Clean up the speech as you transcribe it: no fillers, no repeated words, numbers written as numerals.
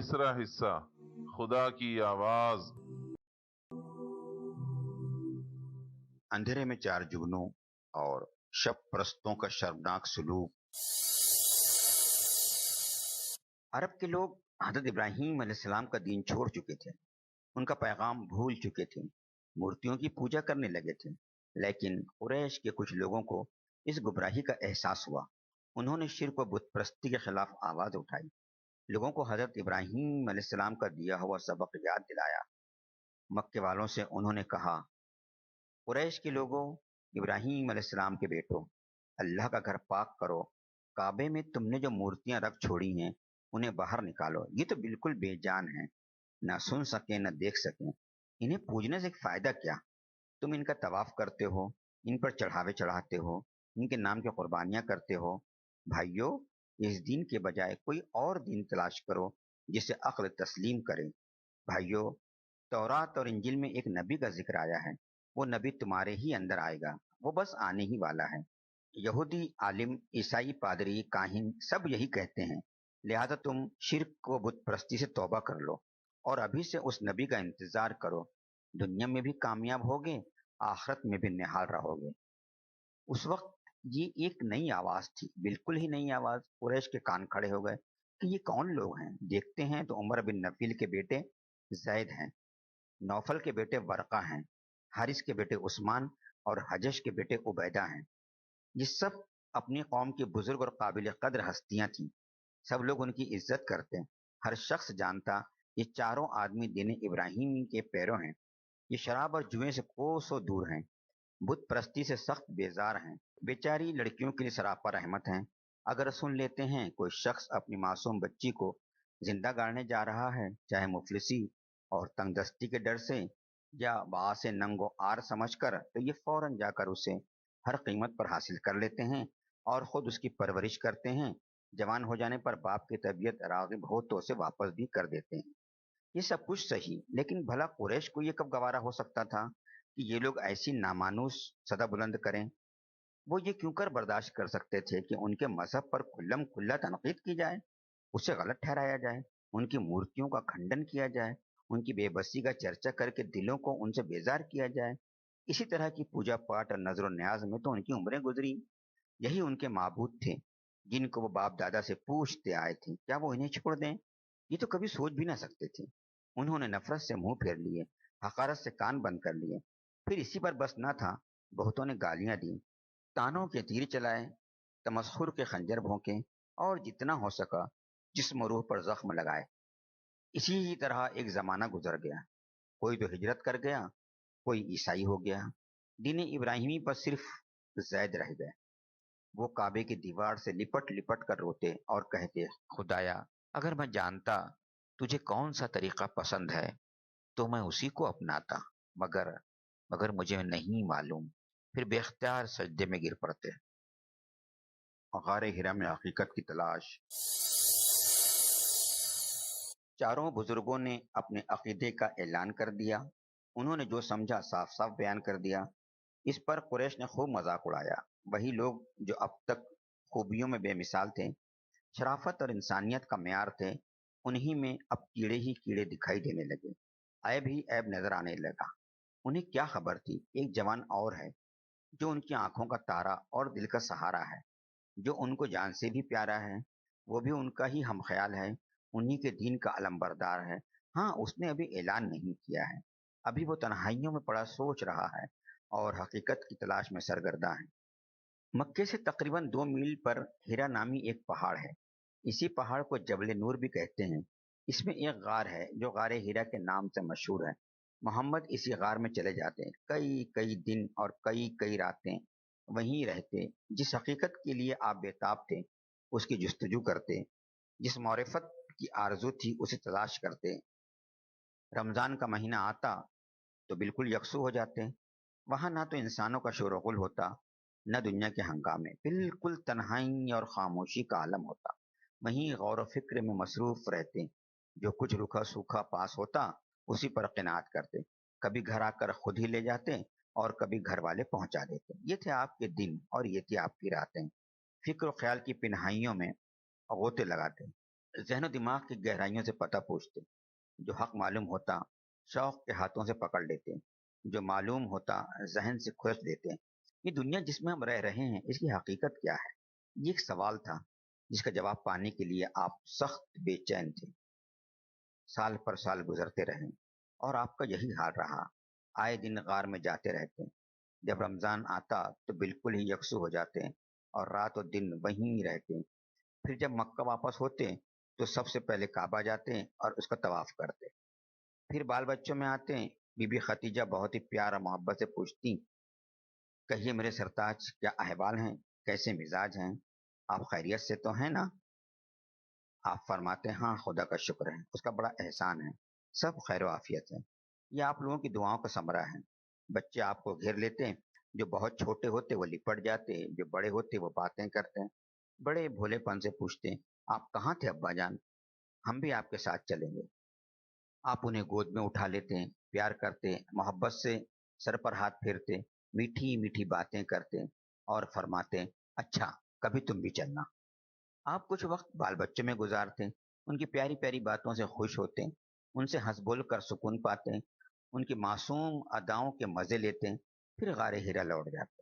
تیسرا حصہ خدا کی آواز۔ اندھیرے میں چار جگنوں اور شب پرستوں کا شرمناک سلوک۔ عرب کے لوگ حضرت ابراہیم علیہ السلام کا دین چھوڑ چکے تھے، ان کا پیغام بھول چکے تھے، مورتیوں کی پوجا کرنے لگے تھے۔ لیکن قریش کے کچھ لوگوں کو اس گمراہی کا احساس ہوا۔ انہوں نے شرک و بت پرستی کے خلاف آواز اٹھائی، لوگوں کو حضرت ابراہیم علیہ السلام کا دیا ہوا سبق یاد دلایا۔ مکے والوں سے انہوں نے کہا، قریش کے لوگوں، ابراہیم علیہ السلام کے بیٹوں، اللہ کا گھر پاک کرو، کعبے میں تم نے جو مورتیاں رکھ چھوڑی ہیں انہیں باہر نکالو، یہ تو بالکل بے جان ہیں، نہ سن سکیں نہ دیکھ سکیں، انہیں پوجنے سے فائدہ کیا؟ تم ان کا طواف کرتے ہو، ان پر چڑھاوے چڑھاتے ہو، ان کے نام کی قربانیاں کرتے ہو۔ بھائیو، اس دین کے بجائے کوئی اور دین تلاش کرو جسے عقل تسلیم کرے۔ بھائیو، تورات اور انجیل میں ایک نبی کا ذکر آیا ہے، وہ نبی تمہارے ہی اندر آئے گا، وہ بس آنے ہی والا ہے۔ یہودی عالم، عیسائی پادری، کاہن سب یہی کہتے ہیں، لہذا تم شرک و بت پرستی سے توبہ کر لو اور ابھی سے اس نبی کا انتظار کرو، دنیا میں بھی کامیاب ہوگے، آخرت میں بھی نہال رہو گے۔ اس وقت یہ ایک نئی آواز تھی، بالکل ہی نئی آواز۔ قریش کے کان کھڑے ہو گئے کہ یہ کون لوگ ہیں؟ دیکھتے ہیں تو عمر بن نفیل کے بیٹے زید ہیں، نوفل کے بیٹے ورقہ ہیں، حارث کے بیٹے عثمان اور حجش کے بیٹے عبیدہ ہیں۔ یہ سب اپنی قوم کی بزرگ اور قابل قدر ہستیاں تھیں، سب لوگ ان کی عزت کرتے۔ ہر شخص جانتا یہ چاروں آدمی دین ابراہیم کے پیرو ہیں، یہ شراب اور جوئے سے کوسوں دور ہیں، بت پرستی سے سخت بیزار ہیں، بیچاری لڑکیوں کے لیے سراپا رحمت ہیں۔ اگر سن لیتے ہیں کوئی شخص اپنی معصوم بچی کو زندہ گاڑنے جا رہا ہے، چاہے مفلسی اور تنگ دستی کے ڈر سے یا باعث ننگ و آر سمجھ کر، تو یہ فوراً جا کر اسے ہر قیمت پر حاصل کر لیتے ہیں اور خود اس کی پرورش کرتے ہیں۔ جوان ہو جانے پر باپ کی طبیعت راغب ہو تو اسے واپس بھی کر دیتے ہیں۔ یہ سب کچھ صحیح، لیکن بھلا قریش کو یہ کب گوارا ہو سکتا تھا کہ یہ لوگ ایسی نامانوس صدا بلند کریں؟ وہ یہ کیوں کر برداشت کر سکتے تھے کہ ان کے مذہب پر کھلم کھلا تنقید کی جائے، اسے غلط ٹھہرایا جائے، ان کی مورتیوں کا کھنڈن کیا جائے، ان کی بے بسی کا چرچا کر کے دلوں کو ان سے بیزار کیا جائے؟ اسی طرح کی پوجا پاٹ اور نظر و نیاز میں تو ان کی عمریں گزری۔ یہی ان کے معبود تھے جن کو وہ باپ دادا سے پوچھتے آئے تھے، کیا وہ انہیں چھوڑ دیں؟ یہ تو کبھی سوچ بھی نہ سکتے تھے۔ انہوں نے نفرت سے منہ پھیر لیے، حقارت سے کان بند کر لیے۔ پھر اسی پر بس نہ تھا، بہتوں نے گالیاں دی، تانوں کے تیر چلائے، تمسخر کے خنجر بھونکے اور جتنا ہو سکا جسم و روح پر زخم لگائے۔ اسی طرح ایک زمانہ گزر گیا، کوئی تو ہجرت کر گیا، کوئی عیسائی ہو گیا، دین ابراہیمی پر صرف زید رہ گئے۔ وہ کعبے کی دیوار سے لپٹ لپٹ کر روتے اور کہتے، خدایا، اگر میں جانتا تجھے کون سا طریقہ پسند ہے تو میں اسی کو اپناتا، مگر مجھے نہیں معلوم۔ پھر بے اختیار سجدے میں گر پڑتے۔ غار ہرا میں حقیقت کی تلاش۔ چاروں بزرگوں نے اپنے عقیدے کا اعلان کر دیا، انہوں نے جو سمجھا صاف صاف بیان کر دیا۔ اس پر قریش نے خوب مذاق اڑایا۔ وہی لوگ جو اب تک خوبیوں میں بے مثال تھے، شرافت اور انسانیت کا معیار تھے، انہی میں اب کیڑے ہی کیڑے دکھائی دینے لگے، عیب ہی عیب نظر آنے لگا۔ انہیں کیا خبر تھی ایک جوان اور ہے جو ان کی آنکھوں کا تارا اور دل کا سہارا ہے، جو ان کو جان سے بھی پیارا ہے، وہ بھی ان کا ہی ہم خیال ہے، انہی کے دین کا علمبردار ہے۔ ہاں، اس نے ابھی اعلان نہیں کیا ہے، ابھی وہ تنہائیوں میں پڑا سوچ رہا ہے اور حقیقت کی تلاش میں سرگرداں ہے۔ مکے سے تقریباً 2 میل پر ہیرا نامی ایک پہاڑ ہے، اسی پہاڑ کو جبل نور بھی کہتے ہیں۔ اس میں ایک غار ہے جو غار ہیرا کے نام سے مشہور ہے۔ محمد اسی غار میں چلے جاتے ہیں، کئی کئی دن اور کئی کئی راتیں وہیں رہتے، جس حقیقت کے لیے آپ بےتاب تھے اس کی جستجو کرتے، جس معرفت کی آرزو تھی اسے تلاش کرتے۔ رمضان کا مہینہ آتا تو بالکل یکسو ہو جاتے، وہاں نہ تو انسانوں کا شور و غل ہوتا، نہ دنیا کے ہنگامے، بالکل تنہائی اور خاموشی کا عالم ہوتا۔ وہیں غور و فکر میں مصروف رہتے، جو کچھ روکھا سوکھا پاس ہوتا اسی پر قناعت کرتے، کبھی گھر آ کر خود ہی لے جاتے اور کبھی گھر والے پہنچا دیتے۔ یہ تھے آپ کے دن اور یہ تھی آپ کی راتیں، فکر و خیال کی پنہائیوں میں غوطے لگاتے۔ ذہن و دماغ کی گہرائیوں سے پتہ پوچھتے، جو حق معلوم ہوتا شوق کے ہاتھوں سے پکڑ لیتے، جو معلوم ہوتا ذہن سے کھرچ دیتے۔ یہ دنیا جس میں ہم رہ رہے ہیں اس کی حقیقت کیا ہے؟ یہ ایک سوال تھا جس کا جواب پانے کے لیے آپ سخت بے چین تھے۔ سال پر سال گزرتے رہے اور آپ کا یہی حال رہا۔ آئے دن غار میں جاتے رہتے، جب رمضان آتا تو بالکل ہی یکسو ہو جاتے اور رات و دن وہیں رہتے۔ پھر جب مکہ واپس ہوتے تو سب سے پہلے کعبہ جاتے اور اس کا طواف کرتے۔ پھر بال بچوں میں آتے، بی بی ختیجہ بہت ہی پیار اور محبت سے پوچھتی، کہیے میرے سرتاج کیا احوال ہیں، کیسے مزاج ہیں، آپ خیریت سے تو ہیں نا؟ آپ فرماتے ہاں خدا کا شکر ہے، اس کا بڑا احسان ہے، سب خیر و عافیت ہے، یہ آپ لوگوں کی دعاؤں کا ثمرہ ہے۔ بچے آپ کو گھیر لیتے، جو بہت چھوٹے ہوتے وہ لپٹ جاتے، جو بڑے ہوتے وہ باتیں کرتے، بڑے بھولے پن سے پوچھتے، آپ کہاں تھے ابا جان، ہم بھی آپ کے ساتھ چلیں گے۔ آپ انہیں گود میں اٹھا لیتے، پیار کرتے، محبت سے سر پر ہاتھ پھیرتے، میٹھی میٹھی باتیں کرتے اور فرماتے، اچھا کبھی تم بھی چلنا۔ آپ کچھ وقت بال بچوں میں گزارتے، ان کی پیاری پیاری باتوں سے خوش ہوتے، ان سے ہنس بول کر سکون پاتے، ان کی معصوم اداؤں کے مزے لیتے، پھر غار ہیرا لوٹ جاتے۔